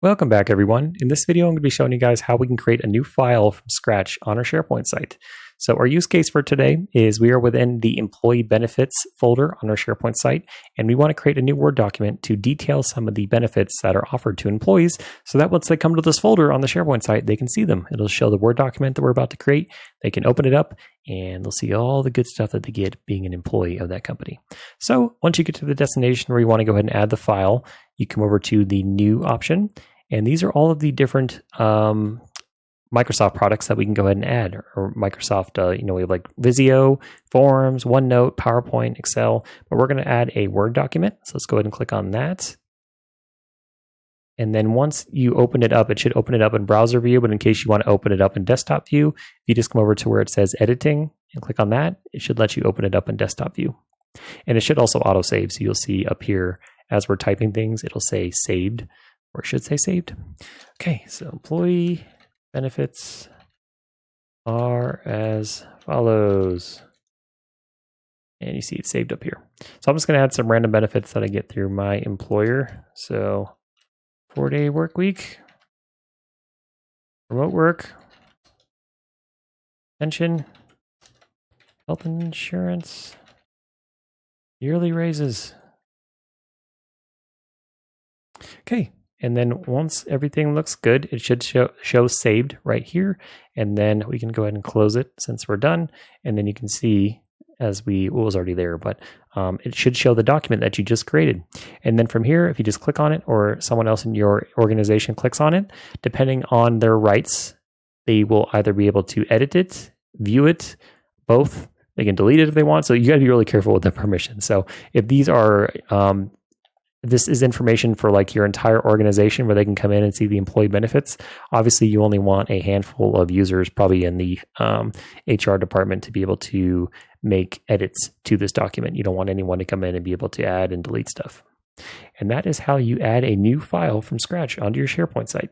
Welcome back, everyone. In this video, I'm going to be showing you guys how we can create a new file from scratch on our SharePoint site. So our use case for today is we are within the employee benefits folder on our SharePoint site, and we want to create a new Word document to detail some of the benefits that are offered to employees so that once they come to this folder on the SharePoint site, they can see them. It'll show the Word document that we're about to create. They can open it up and they'll see all the good stuff that they get being an employee of that company. So once you get to the destination where you want to go ahead and add the file, you come over to the new option. And these are all of the different Microsoft products that we can go ahead and add, or Microsoft, we have like Visio, Forms, OneNote, PowerPoint, Excel, but we're going to add a Word document. So let's go ahead and click on that. And then once you open it up, it should open it up in browser view, but in case you want to open it up in desktop view, if you just come over to where it says editing and click on that, it should let you open it up in desktop view. And it should also auto-save. So you'll see up here, as we're typing things, it'll say saved. Or it should say saved. Okay, so employee benefits are as follows. And you see it's saved up here. So I'm just going to add some random benefits that I get through my employer. So 4-day work week, remote work, pension, health insurance, yearly raises. Okay. And then once everything looks good, it should show saved right here. And then we can go ahead and close it since we're done. And then you can see it was already there, but it should show the document that you just created. And then from here, if you just click on it or someone else in your organization clicks on it, depending on their rights, they will either be able to edit it, view it, both. They can delete it if they want. So you got to be really careful with the permission. So if these are this is information for like your entire organization where they can come in and see the employee benefits. Obviously, you only want a handful of users, probably in the HR department, to be able to make edits to this document. You don't want anyone to come in and be able to add and delete stuff. And that is how you add a new file from scratch onto your SharePoint site.